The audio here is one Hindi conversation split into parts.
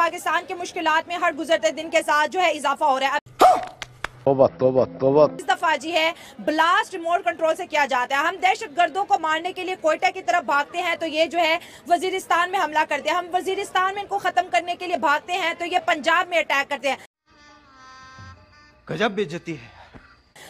पाकिस्तान की मुश्किलात में हर गुजरते दिन के साथ जो है इजाफा हो रहा है। तौबा तौबा तौबा। इस दफा जी है ब्लास्ट रिमोट कंट्रोल से किया जाता है। हम दहशतगर्दों को मारने के लिए कोयटा की तरफ भागते हैं तो ये जो है वजीरिस्तान में हमला करते हैं। हम वजीरिस्तान में इनको खत्म करने के लिए भागते हैं तो ये पंजाब में अटैक करते हैं। गजब बेइज्जती है।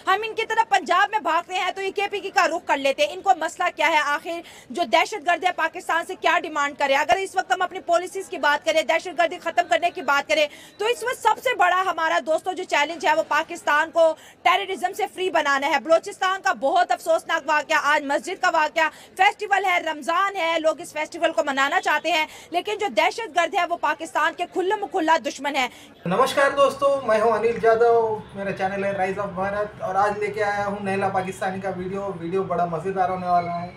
हम इनकी तरफ पंजाब में भागते हैं तो ये केपीके का रुख कर लेते हैं। इनको मसला क्या है, आखिर जो दहशतगर्द है पाकिस्तान से क्या डिमांड करे? अगर इस वक्त हम अपनी पॉलिसीज की बात करें, दहशतगर्दी खत्म करने की बात करें, तो इस वक्त सबसे बड़ा हमारा दोस्तों जो चैलेंज है वो पाकिस्तान को टेररिज्म से फ्री बनाना है। बलोचिस्तान का बहुत अफसोसनाक वाकया, आज मस्जिद का वाकया, फेस्टिवल है, रमजान है, लोग इस फेस्टिवल को मनाना चाहते हैं, लेकिन जो दहशतगर्द है वो पाकिस्तान के खुल्ला मुखल्ला दुश्मन है। नमस्कार दोस्तों, मैं हूं अनिल जादव, मेरा चैनल है राइज ऑफ भारत और आज लेके आया हूं नैला पाकिस्तानी का वीडियो बड़ा मज़ेदार होने वाला है।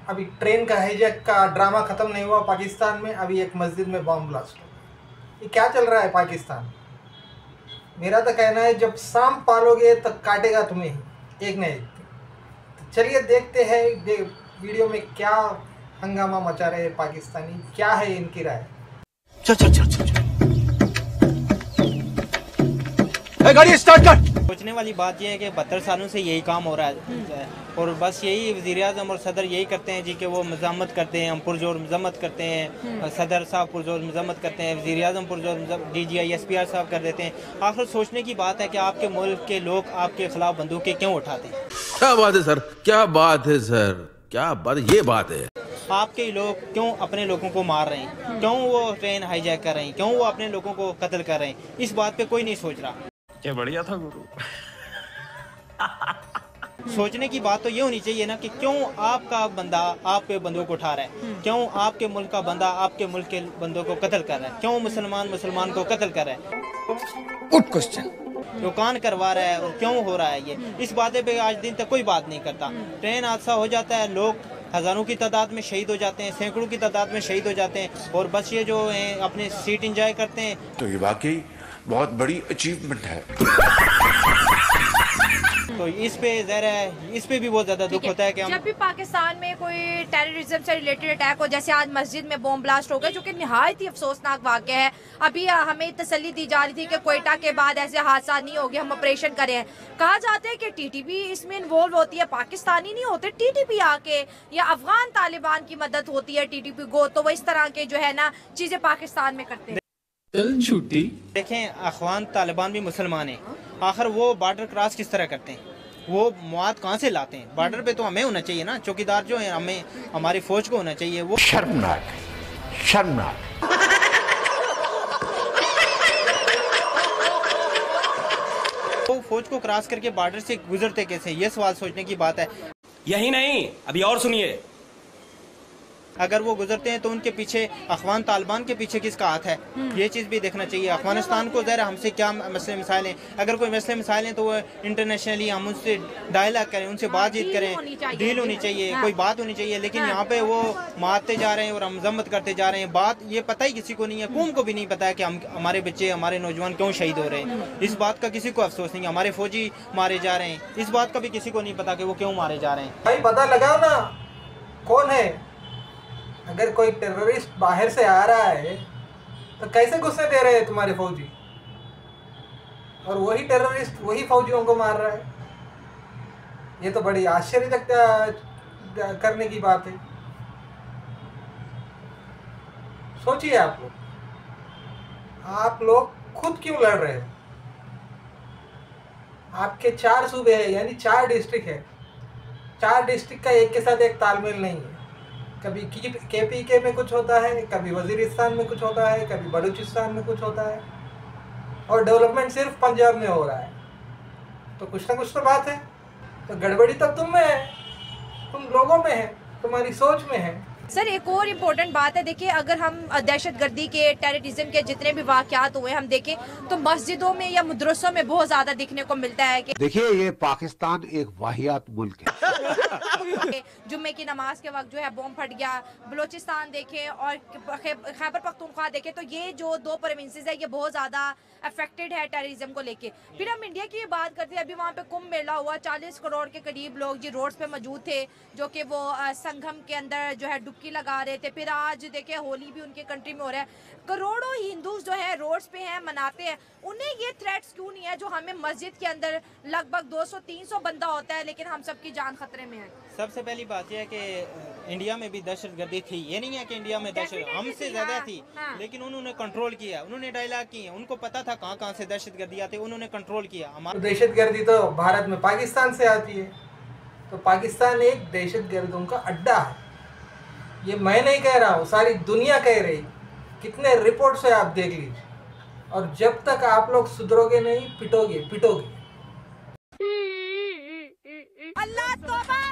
अभी ट्रेन का हाईजैक का ड्रामा ख़त्म नहीं हुआ पाकिस्तान में, अभी एक मस्जिद में बॉम्ब ब्लास्ट हो गया। ये क्या चल रहा है पाकिस्तान? मेरा तो कहना है जब सांप पालोगे तब काटेगा तुम्हें ही, एक न एक। तो चलिए देखते हैं वीडियो में क्या हंगामा मचा रहे हैं पाकिस्तानी, क्या है इनकी राय। चल गाड़ी स्टार्ट कर। सोचने वाली बात यह है कि 72 सालों से यही काम हो रहा है और बस यही वज़ीर-ए-आज़म और सदर यही करते हैं जी कि वो मज़म्मत करते हैं, हम पुरजोर मज़म्मत करते हैं, सदर साहब पुरजोर मज़म्मत करते हैं, वज़ीर-ए-आज़म पुरजोर DGI SPR साहब कर देते हैं। आखिर सोचने की बात है कि आपके मुल्क के लोग आपके खिलाफ बंदूकें क्यों उठाते हैं? क्या बात है सर, क्या बात है सर, क्या बात, ये बात है। आपके लोग क्यों अपने लोगों को मार रहे हैं? क्यों वो ट्रेन हाईजैक कर रहे हैं? क्यों वो अपने लोगों को कत्ल कर रहे हैं? इस बात पे कोई नहीं सोच रहा। क्या बढ़िया था गुरु। सोचने की बात तो ये होनी चाहिए ना कि क्यों आपका बंदा आप पे बंदूक उठा रहा है, क्यों आपके मुल्क का बंदा आपके मुल्क के बंदों को कत्ल कर रहा है, क्यों मुसलमान को कत्ल कर रहा है, गुड क्वेश्चन, जो कान करवा रहा है और क्यों हो रहा है ये, इस बातें पे आज दिन तक कोई बात नहीं करता। ट्रेन हादसा हो जाता है, लोग हजारों की तादाद में शहीद हो जाते हैं, सैकड़ों की तादाद में शहीद हो जाते हैं और बस ये जो है अपने सीट एंजॉय करते हैं। तो ये वाकई बहुत बड़ी अचीवमेंट है। तो इस पे ज़रा इस पे भी बहुत ज्यादा दुख होता है कि जब भी पाकिस्तान में कोई टेररिज्म से रिलेटेड अटैक हो, जैसे आज मस्जिद में बॉम्ब ब्लास्ट हो गया जो कि निहायत ही अफसोसनाक वाकया है। अभी हमें तसल्ली दी जा रही थी कि कोयटा के बाद ऐसे हादसा नहीं हो गया, हम ऑपरेशन करें। कहा जाता है कि TTP इसमें इन्वॉल्व होती है, पाकिस्तानी नहीं होते TTP आके, या अफगान तालिबान की मदद होती है TTP को, तो वो इस तरह के जो है ना चीजें पाकिस्तान में करते हैं। छुट्टी देखें, अफगान तालिबान भी मुसलमान हैं, आखिर वो बॉर्डर क्रॉस किस तरह करते हैं? वो मवाद कहाँ से लाते हैं? बॉर्डर पे तो हमें होना चाहिए ना, चौकीदार जो है हमें, हमारी फौज को होना चाहिए। वो शर्मनाक, शर्मनाक। वो फौज को क्रॉस करके बॉर्डर से गुजरते कैसे, ये सवाल सोचने की बात है। यही नहीं, अभी और सुनिए। अगर वो गुजरते हैं तो उनके पीछे अफगान तालिबान के पीछे किसका हाथ है, ये चीज़ भी देखना चाहिए। अफगानिस्तान को ज़रा हमसे क्या मसले मसाइल हैं, अगर कोई मसले मसाइल हैं तो वो इंटरनेशनली हम उनसे डायलॉग करें, उनसे बातचीत करें, डील होनी चाहिए, कोई बात होनी चाहिए। लेकिन यहाँ पे वो मारते जा रहे हैं और मजम्मत करते जा रहे हैं। बात ये पता ही किसी को नहीं है, कौम को भी नहीं पता है कि हम हमारे बच्चे हमारे नौजवान क्यों शहीद हो रहे हैं। इस बात का किसी को अफसोस नहीं है। हमारे फौजी मारे जा रहे हैं, इस बात का भी किसी को नहीं पता कि वो क्यों मारे जा रहे हैं। भाई पता लगाओ ना कौन है। अगर कोई टेररिस्ट बाहर से आ रहा है तो कैसे घुसने दे रहे हैं तुम्हारे फौजी, और वही टेररिस्ट वही फौजियों को मार रहा है। ये तो बड़ी आश्चर्यजनक करने की बात है। सोचिए आप लोग खुद क्यों लड़ रहे हैं? आपके 4 सूबे हैं, यानी 4 डिस्ट्रिक्ट है। 4 डिस्ट्रिक्ट का एक के साथ एक तालमेल नहीं है। कभी KPK में कुछ होता है, कभी वजीरिस्तान में कुछ होता है, कभी बलूचिस्तान में कुछ होता है, और डेवलपमेंट सिर्फ पंजाब में हो रहा है। तो कुछ ना कुछ तो बात है। तो गड़बड़ी तो तुम में है, तुम लोगों में है, तुम्हारी सोच में है। सर एक और इम्पोर्टेंट बात है, देखिए अगर हम दहशतगर्दी के टेररिज्म के जितने भी वाक़यात हुए हम देखें तो मस्जिदों में या मदरसों में बहुत ज्यादा दिखने को मिलता है कि देखिए ये पाकिस्तान एक वाहियात मुल्क है। जुम्मे की नमाज के वक्त जो है बॉम्ब फट गया। बलोचिस्तान देखें और खैबर पख्तूनख्वा देखें तो ये जो 2 प्रोविंसेस है ये बहुत ज़्यादा अफेक्टेड है टेररिज्म को लेके। फिर हम इंडिया की बात करते हैं, अभी वहाँ पे कुंभ मेला हुआ, 40 करोड़ के करीब लोग जी रोड्स पे मौजूद थे जो कि वो संगम के अंदर जो है डुबकी लगा रहे थे, फिर आज देखिए होली भी उनके कंट्री में हो रहा है। करोड़ों हिंदूज जो है रोड्स पे हैं, मनाते हैं, उन्हें ये थ्रेट्स क्यों नहीं है जो हमें मस्जिद के अंदर लगभग 200-300 बंदा होता है लेकिन हम सबकी जान खतरे में है। सबसे पहली बात यह है कि इंडिया में भी दहशतगर्दी थी, ये नहीं है कि इंडिया में दहशत हमसे ज्यादा थी, लेकिन उन्होंने कंट्रोल किया, उन्होंने डायलॉग किए, उनको पता था कहाँ कहाँ से दहशतगर्दी आती है, उन्होंने कंट्रोल किया। हमारा दहशतगर्दी तो भारत में पाकिस्तान से आती है, तो पाकिस्तान एक दहशतगर्दों का अड्डा है। ये मैं नहीं कह रहा हूँ, सारी दुनिया कह रही। कितने रिपोर्ट्स है आप देख लीजिए। और जब तक आप लोग सुधरोगे नहीं, पिटोगे पिटोगे। अल्लाह तौबा।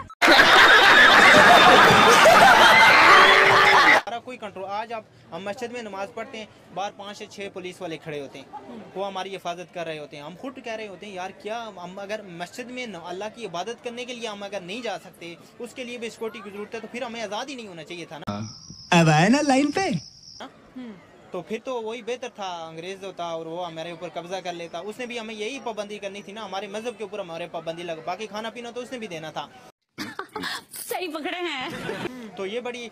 कोई कंट्रोल, आज हम मस्जिद में नमाज पढ़ते हैं, बाहर 5 से 6 पुलिस वाले खड़े होते हैं, वो हमारी हिफाजत कर रहे होते हैं। हम खुद कह रहे होते हैं यार क्या हम अगर मस्जिद में अल्लाह की इबादत करने के लिए हम अगर नहीं जा सकते, उसके लिए भी सिक्योरिटी की जरूरत है, तो फिर हमें आज़ाद ही नहीं होना चाहिए था ना। अब आए ना लाइन पे, तो फिर तो वही बेहतर था, अंग्रेज होता और वो हमारे ऊपर कब्जा कर लेता। उसने भी हमें यही पाबंदी करनी थी ना, हमारे मजहब के ऊपर हमारे पाबंदी लगा, बाकी खाना पीना तो उसने भी देना था। सही पकड़े हैं। तो ये बड़ी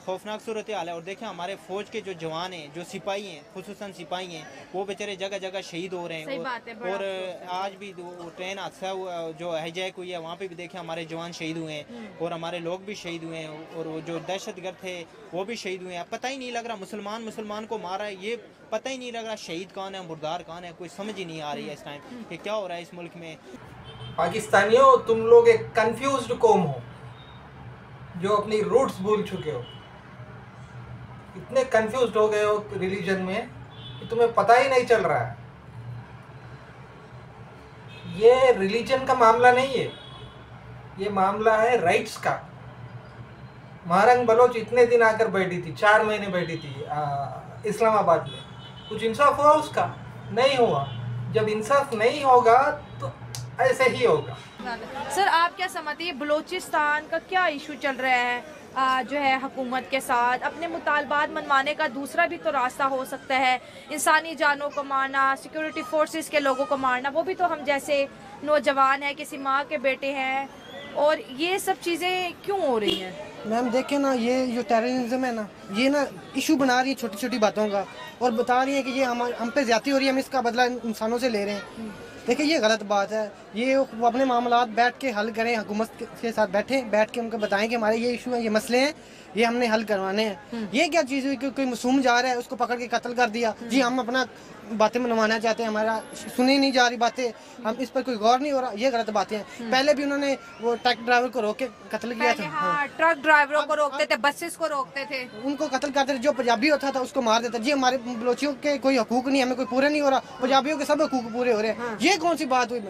खौफनाक सूरत हाल है। और देखें हमारे फौज के जो जवान हैं, जो सिपाही हैं, खुसूसन सिपाही हैं, वो बेचारे जगह जगह शहीद हो रहे हैं। और आज भी ट्रेन हादसा जो हाईजैक हुई है, वहाँ पे भी देखें हमारे जवान शहीद हुए हैं और हमारे लोग भी शहीद हुए हैं, और वो जो दहशतगर्द थे वो भी शहीद हुए हैं। पता ही नहीं लग रहा मुसलमान को मारा है, ये पता ही नहीं लग रहा शहीद कौन है, मुर्दार कौन है, कोई समझ ही नहीं आ रही है इस टाइम कि क्या हो रहा है इस मुल्क में। पाकिस्तानियों, तुम लोग एक कंफ्यूज्ड कौम हो जो अपनी रूट्स भूल चुके हो। इतने कंफ्यूज्ड हो गए हो रिलीजन में कि तुम्हें पता ही नहीं चल रहा है। ये रिलीजन का मामला नहीं है, ये मामला है राइट्स का। महारंग बलोच इतने दिन आकर बैठी थी, 4 महीने बैठी थी इस्लामाबाद में, कुछ इंसाफ हुआ उसका? नहीं हुआ। जब इंसाफ नहीं होगा तो ऐसे ही होगा। सर आप क्या समझते हैं बलूचिस्तान का क्या इशू चल रहा है जो है हुकूमत के साथ? अपने मुतालबात मनवाने का दूसरा भी तो रास्ता हो सकता है, इंसानी जानों को मारना, सिक्योरिटी फोर्सेस के लोगों को मारना, वो भी तो हम जैसे नौजवान हैं, किसी माँ के बेटे हैं, और ये सब चीज़ें क्यों हो रही हैं? मैम देखें ना, ये जो टेररिज्म है ना, ये ना इशू बना रही है छोटी छोटी बातों का, और बता रही है कि ये हम पे ज्यादती हो रही है, हम इसका बदला इंसानों से ले रहे हैं। देखिए ये गलत बात है। ये वो अपने मामलात बैठ के हल करें, हुकूमत के साथ बैठ के उनको बताएं कि हमारे ये इशू हैं, ये मसले हैं, ये हमने हल करवाने हैं। ये क्या चीज़ हुई कि कोई मासूम जा रहा है, उसको पकड़ के कत्ल कर दिया? जी हम अपना बातें मनवाना चाहते हैं, हमारा सुनी नहीं जा रही बातें, हम इस पर कोई गौर नहीं हो रहा, ये गलत बातें हैं। पहले भी उन्होंने वो ट्रक ड्राइवर को रोक के कत्ल किया था। हाँ, ट्रक ड्राइवरों को रोकते थे, बसेस को रोकते थे, उनको कत्ल करते थे। जो पंजाबी होता था उसको मार देता। जी हमारे बलोचियों के कोई हकूक नहीं, हमें कोई पूरे नहीं हो रहा, पंजाबियों के सब हकूक पूरे हो रहे हैं। ये कौन सी बात हुई?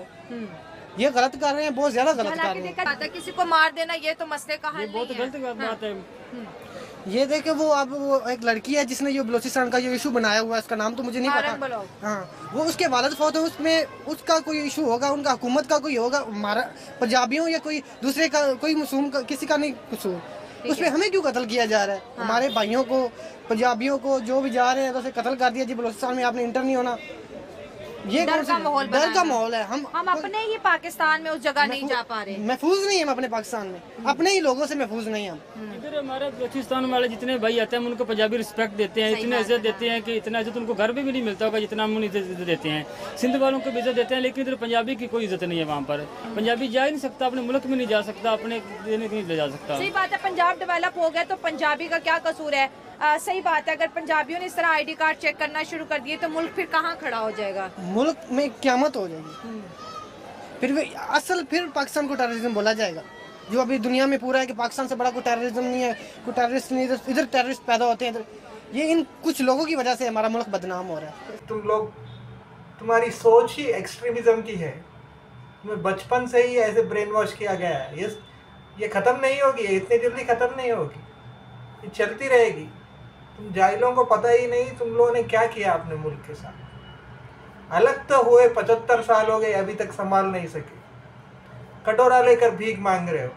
ये गलत कर रहे हैं, बहुत ज्यादा गलत कर रहे हैं। किसी को मार देना ये तो मसले का हल बहुत गलत बात है। ये देखे वो एक लड़की है जिसने ये बलोचिस्तान का ये इशू बनाया हुआ है, उसका नाम तो मुझे नहीं पता। हाँ, वो उसके वालिद फौत है, उसमें उसका कोई इशू होगा, उनका हुकूमत का कोई होगा, हमारा पंजाबियों या कोई दूसरे का, कोई मासूम का, किसी का नहीं कसूर। उसमें हमें क्यों कत्ल किया जा रहा है? हमारे भाइयों को, पंजाबियों को जो भी जा रहे हैं तो उसे कत्ल कर दिया। जी बलोचिस्तान में आपने इंटर नहीं होना, ये डर का माहौल है। हम अपने ही पाकिस्तान में उस जगह नहीं जा पा रहे, महफूज नहीं हम अपने पाकिस्तान में, अपने ही लोगों से महफूज नहीं हम। इधर हमारे बलूचिस्तान वाले जितने भाई आते हैं उनको पंजाबी रिस्पेक्ट देते हैं, इतने इज्जत देते हैं कि इतना इज्जत उनको घर में भी नहीं मिलता होगा जितना हम इज्जत देते हैं। सिंध वालों को भी इज्जत देते हैं, लेकिन इधर पंजाबी की कोई इज्जत नहीं है। वहाँ पर पंजाबी जा ही नहीं सकता, अपने मुल्क में नहीं जा सकता, अपने देने को नहीं ले जा सकता। सही बात है, पंजाब डेवलप हो गया तो पंजाबी का क्या कसूर है? सही बात है, अगर पंजाबियों ने इस तरह आईडी कार्ड चेक करना शुरू कर दिए तो मुल्क फिर कहाँ खड़ा हो जाएगा? मुल्क में क्यामत हो जाएगी। फिर पाकिस्तान को टेररिज्म बोला जाएगा, जो अभी दुनिया में पूरा है कि पाकिस्तान से बड़ा कोई टेररिज्म नहीं है, कोई टेररिस्ट नहीं। इधर टेररिस्ट पैदा होते हैं, ये इन कुछ लोगों की वजह से हमारा मुल्क बदनाम हो रहा है। तुम लोग, तुम्हारी सोच ही एक्सट्रीमिज्म की है। तुम्हें बचपन से ही ऐसे ब्रेन वॉश किया गया है। ये ख़त्म नहीं होगी, इतनी जल्दी ख़त्म नहीं होगी, ये चलती रहेगी। तुम जाहिलों को पता ही नहीं तुम लोगों ने क्या किया अपने मुल्क के साथ। अलग तो हुए 75 साल हो गए, अभी तक संभाल नहीं सके, कटोरा लेकर भीख मांग रहे हो।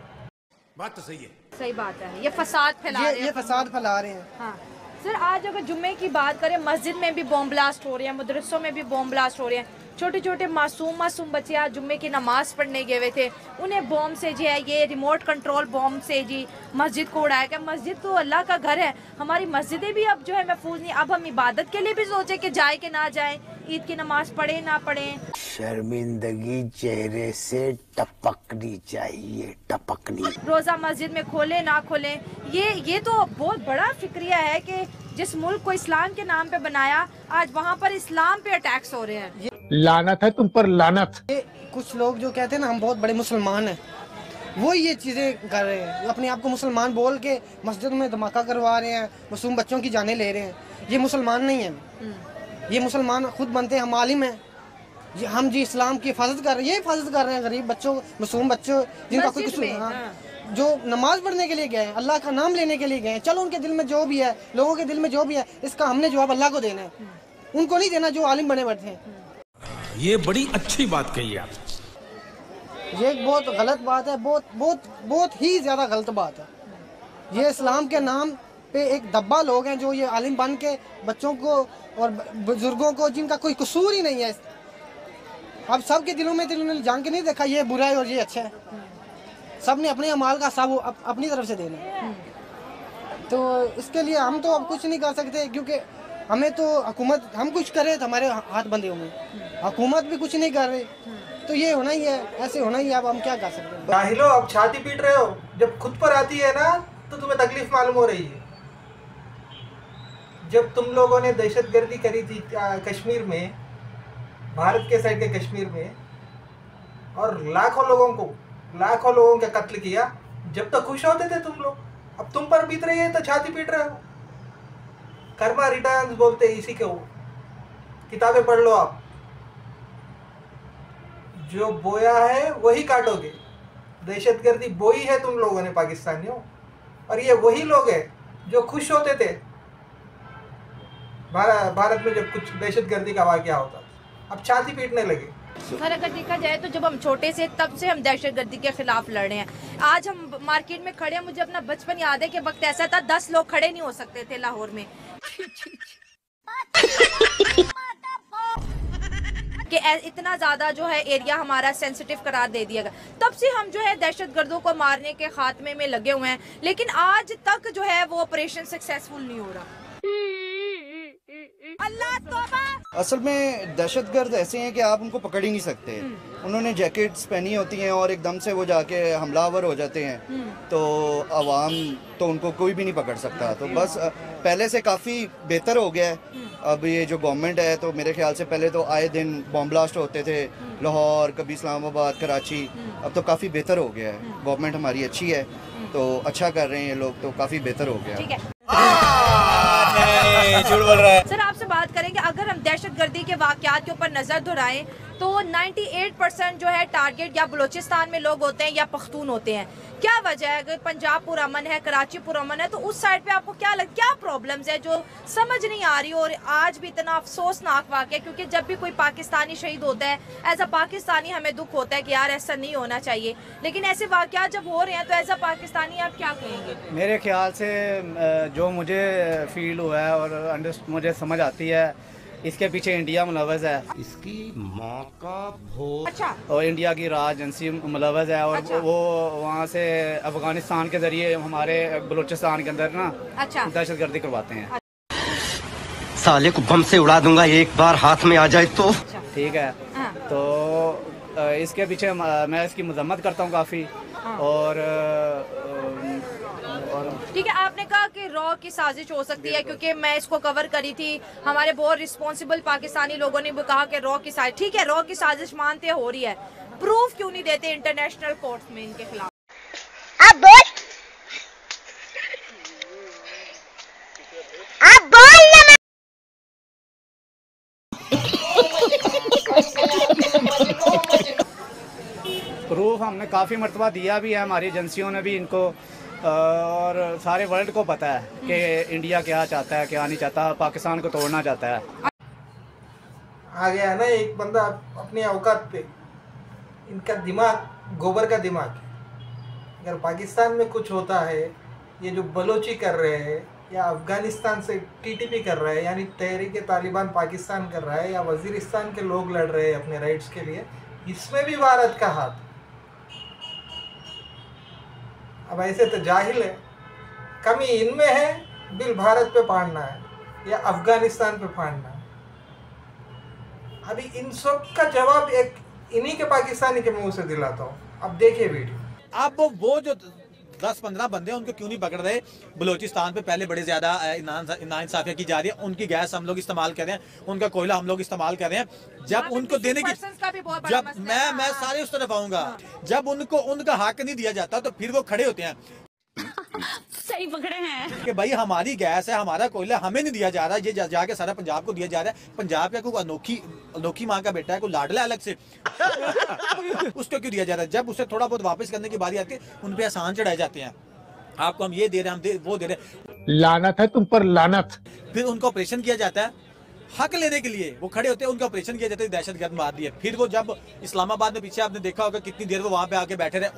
बात तो सही है। सही बात है, ये फसाद फैला रहे हैं। ये फसाद फैला रहे हैं। हाँ सर, आज अगर जुम्मे की बात करें, मस्जिद में भी बॉम्ब ब्लास्ट हो रहे हैं, मदरसों में भी बॉम्ब ब्लास्ट हो रहे हैं, छोटे छोटे मासूम बच्चे आज जुम्मे की नमाज पढ़ने गए हुए थे, उन्हें बॉम्ब से जो है ये रिमोट कंट्रोल बॉम्ब से जी मस्जिद को उड़ाया गया। मस्जिद तो अल्लाह का घर है, हमारी मस्जिदें भी अब जो है महफूज नहीं। अब हम इबादत के लिए भी सोचे कि जाए कि ना जाए, ईद की नमाज पढ़े ना पढ़े। शर्मिंदगी चेहरे से टपकनी चाहिए, टपकनी। रोजा मस्जिद में खोले ना खोले, ये तो बहुत बड़ा फिक्रिया है कि जिस मुल्क को इस्लाम के नाम पे बनाया, आज वहाँ पर इस्लाम पे अटैक्स हो रहे हैं। लानत है तुम पर, लानत। कुछ लोग जो कहते हैं ना हम बहुत बड़े मुसलमान हैं, वो ये चीज़ें कर रहे हैं, अपने आप को मुसलमान बोल के मस्जिद में धमाका करवा रहे हैं, मासूम बच्चों की जानें ले रहे हैं। ये मुसलमान नहीं है, ये मुसलमान खुद बनते हैं, हम आलिम हैं, हम जी इस्लाम की हिफाजत कर रहे हैं, ये हिफाजत कर रहे हैं गरीब बच्चों, मासूम बच्चों जिनका कोई कसूर, जो नमाज पढ़ने के लिए गए हैं, अल्लाह का नाम लेने के लिए गए हैं। चलो उनके दिल में जो भी है, लोगों के दिल में जो भी है, इसका हमने जवाब अल्लाह को देना है, उनको नहीं देना जो आलिम बने बैठे हैं। ये बड़ी अच्छी बात कही आप। ये एक बहुत गलत बात है, बहुत ही ज़्यादा गलत बात है। ये इस्लाम के नाम पे एक दब्बा लोग हैं जो ये आलिम बन के बच्चों को और बुजुर्गों को जिनका कोई कसूर ही नहीं है, अब सब के दिलों में उन्होंने जान के नहीं देखा ये बुरा है और ये अच्छा है, सब ने अपने अमाल का हिसाब अपनी तरफ से देना है। तो इसके लिए हम तो अब कुछ नहीं कर सकते, क्योंकि हमें तो हुकूमत, हम कुछ करे तो हमारे हाथ बंधे हुए, हुकूमत भी कुछ नहीं कर रही, तो ये होना ही है, ऐसे होना ही है। अब हम क्या कर सकते हैं? जाहिलो, अब छाती पीट रहे हो, जब खुद पर आती है ना तो तुम्हें तकलीफ मालूम हो रही है। जब तुम लोगों ने दहशतगर्दी करी थी कश्मीर में, भारत के साइड के कश्मीर में, और लाखों लोगों का कत्ल किया, जब तक खुश होते थे तुम लोग, अब तुम पर बीत रही है तो छाती पीट रहे हो। कर्मा रिटर्न्स बोलते हैं इसी को, किताबें पढ़ लो आप, जो बोया है वही काटोगे। दहशतगर्दी बोई है तुम लोगों ने पाकिस्तानियों, और ये वही लोग हैं जो खुश होते थे भारत में जब कुछ दहशतगर्दी का वाकया होता, अब छाती पीटने लगे। सर अगर देखा जाए तो जब हम छोटे से तब से हम दहशतगर्दी के खिलाफ लड़ रहे हैं। आज हम मार्केट में खड़े हैं, मुझे अपना बचपन याद है कि वक्त ऐसा था 10 लोग खड़े नहीं हो सकते थे लाहौर में कि इतना ज्यादा जो है एरिया हमारा सेंसिटिव करार दे दिया गया। तब से हम जो है दहशतगर्दों को मारने के खात्मे में लगे हुए हैं, लेकिन आज तक जो है वो ऑपरेशन सक्सेसफुल नहीं हो रहा। अल्लाह तौबा। असल में दहशतगर्द ऐसे हैं कि आप उनको पकड़ ही नहीं सकते। उन्होंने जैकेट्स पहनी होती हैं और एकदम से वो जाके हमलावर हो जाते हैं, तो आवाम तो उनको कोई भी नहीं पकड़ सकता। तो बस पहले से काफ़ी बेहतर हो गया है। अब ये जो गवर्नमेंट है, तो मेरे ख्याल से पहले तो आए दिन बॉम्ब ब्लास्ट होते थे लाहौर, कभी इस्लामाबाद, कराची, अब तो काफ़ी बेहतर हो गया है। गवर्नमेंट हमारी अच्छी है, तो अच्छा कर रहे हैं ये लोग, तो काफ़ी बेहतर हो गया है। झूठ बोल रहा है। सर आपसे बात करेंगे, अगर हम दहशतगर्दी के वाकयात के ऊपर नजर दोहराएं तो 98% जो है टारगेट या बलूचिस्तान में लोग होते हैं या पख्तून होते हैं। क्या वजह है? अगर पंजाब पुरअमन है, कराची पुरअमन है, तो उस साइड पे आपको क्या प्रॉब्लम्स है जो समझ नहीं आ रही? और आज भी इतना अफसोसनाक वाक़या, क्योंकि जब भी कोई पाकिस्तानी शहीद होता है, एज अ पाकिस्तानी हमें दुख होता है कि यार ऐसा नहीं होना चाहिए, लेकिन ऐसे वाकयात जब हो रहे हैं तो एज अ पाकिस्तानी आप क्या कहेंगे? मेरे ख्याल से जो मुझे फील हुआ है और मुझे समझ आती है, इसके पीछे इंडिया मुलव्वज़ है, इसकी माँ का भोग। अच्छा। और इंडिया की राज एजेंसी मुलव्वज़ है, और अच्छा। वो वहाँ से अफगानिस्तान के जरिए हमारे बलूचिस्तान के अंदर ना अच्छा। दहशतगर्दी करवाते हैं। साले को बम से उड़ा दूंगा एक बार हाथ में आ जाए तो। ठीक है, तो इसके पीछे मैं इसकी मजम्मत करता हूँ काफ़ी। और ठीक है, आपने कहा कि रॉ की साजिश हो सकती है, क्योंकि मैं इसको कवर करी थी, हमारे बहुत रिस्पॉन्सिबल पाकिस्तानी लोगों ने भी कहा कि रॉ की साजिश, ठीक है, रॉ की साजिश मानते हो रही है, प्रूफ क्यों नहीं देते इंटरनेशनल कोर्ट में इनके खिलाफ? अब बोल प्रूफ हमने काफ़ी मरतबा दिया भी है, हमारी एजेंसियों ने भी इनको, और सारे वर्ल्ड को पता है कि इंडिया क्या चाहता है, क्या नहीं चाहता, पाकिस्तान को तोड़ना चाहता है। आ गया है ना एक बंदा अपनी औकात पे, इनका दिमाग गोबर का दिमाग है। अगर पाकिस्तान में कुछ होता है, ये जो बलोची कर रहे हैं, या अफगानिस्तान से टीटीपी कर रहा है, यानी तहरीक तालिबान पाकिस्तान कर रहा है, या वजीरिस्तान के लोग लड़ रहे हैं अपने राइट्स के लिए, इसमें भी भारत का हाथ। अब ऐसे तो जाहिल है, कमी इनमें है, बिल भारत पे फाड़ना है या अफगानिस्तान पे फाड़ना है। अभी इन सब का जवाब एक इन्हीं के पाकिस्तानी के मुंह से दिलाता हूँ। अब देखिए वीडियो। अब वो जो 10-15 बंदे उनको क्यों नहीं पकड़ रहे? बलूचिस्तान पे पहले बड़े ज्यादा नाइंसाफिया की जा रही है, उनकी गैस हम लोग इस्तेमाल कर रहे हैं, उनका कोयला हम लोग इस्तेमाल कर रहे हैं। जब उनको देने की, जब मैं सारे उस तरफ आऊंगा, जब उनको उनका हक नहीं दिया जाता तो फिर वो खड़े होते हैं। सही पकड़े हैं कि भाई हमारी गैस है, हमारा कोयला हमें नहीं दिया जा रहा, ये जाके सारा पंजाब को दिया जा रहा है। पंजाब का कोई अनोखी माँ का बेटा है, कोई लाडला अलग से उसको क्यों दिया जा रहा है? जब उसे थोड़ा बहुत वापस करने की बारी आती है, उन पे एहसान चढ़ाए जाते हैं, आपको हम ये दे रहे हैं, वो दे रहे हैं। लानत है तुम पर, लानत। फिर उनका ऑपरेशन किया जाता है, हक लेने के लिए वो खड़े होते हैं, उनका ऑपरेशन किया जाता है, दहशतगर्द मार दिए। फिर वो जब इस्लामाबाद में पीछे आपने देखा होगा कितनी देर वो वहाँ पे आके बैठे रहे।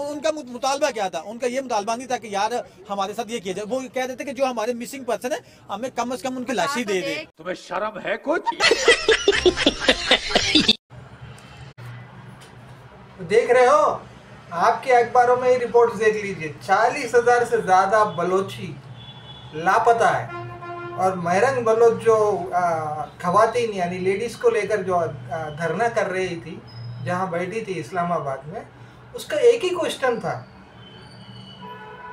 उनका मुतालबा क्या था? उनका ये मुतालबा नहीं था कि यार हमारे साथ ये किया जाए, वो कह देते कि जो हमारे मिसिंग पर्सन है हमें कम से कम उनकी लाश ही दे दे। तुम्हें शर्म है कुछ? देख रहे हो, आपके अखबारों में ही रिपोर्ट्स देख लीजिए, 40,000 से ज्यादा बलोची लापता है। और महरंग बलोच जो खवातीन यानी लेडीज़ को लेकर जो धरना कर रही थी, जहां बैठी थी इस्लामाबाद में, उसका एक ही क्वेश्चन था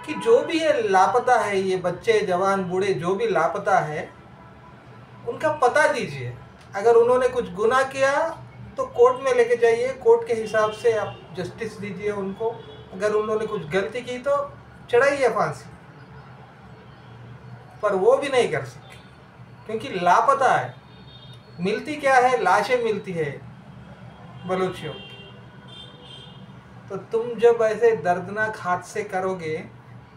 कि जो भी ये लापता है, ये बच्चे जवान बूढ़े जो भी लापता है, उनका पता दीजिए। अगर उन्होंने कुछ गुनाह किया तो कोर्ट में लेके जाइए, कोर्ट के हिसाब से आप जस्टिस दीजिए उनको। अगर उन्होंने कुछ गलती की तो चढ़ाइए फांसी, पर वो भी नहीं कर सकते क्योंकि लापता है। मिलती क्या है? लाशें मिलती है बलूचियों की। तो तुम जब ऐसे दर्दनाक हादसे करोगे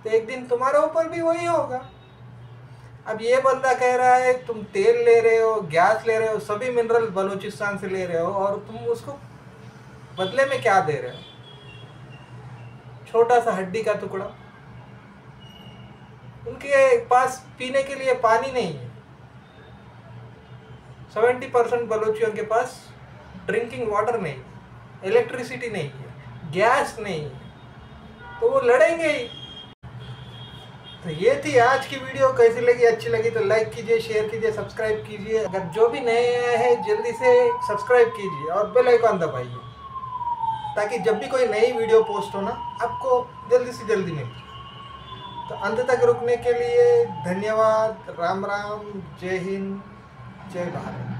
तो एक दिन तुम्हारे ऊपर भी वही होगा। अब ये बंदा कह रहा है तुम तेल ले रहे हो, गैस ले रहे हो, सभी मिनरल बलूचिस्तान से ले रहे हो, और तुम उसको बदले में क्या दे रहे हो? छोटा सा हड्डी का टुकड़ा। उनके पास पीने के लिए पानी नहीं है। 70% बलूचियों के पास ड्रिंकिंग वाटर नहीं है, इलेक्ट्रिसिटी नहीं है, गैस नहीं है, तो वो लड़ेंगे ही। तो ये थी आज की वीडियो। कैसी लगी? अच्छी लगी तो लाइक कीजिए, शेयर कीजिए, सब्सक्राइब कीजिए। अगर जो भी नए आए हैं जल्दी से सब्सक्राइब कीजिए और बेल आइकन दबाइए, ताकि जब भी कोई नई वीडियो पोस्ट हो ना, आपको जल्दी से जल्दी मिले। तो अंत तक रुकने के लिए धन्यवाद। राम राम, जय हिंद, जय भारत।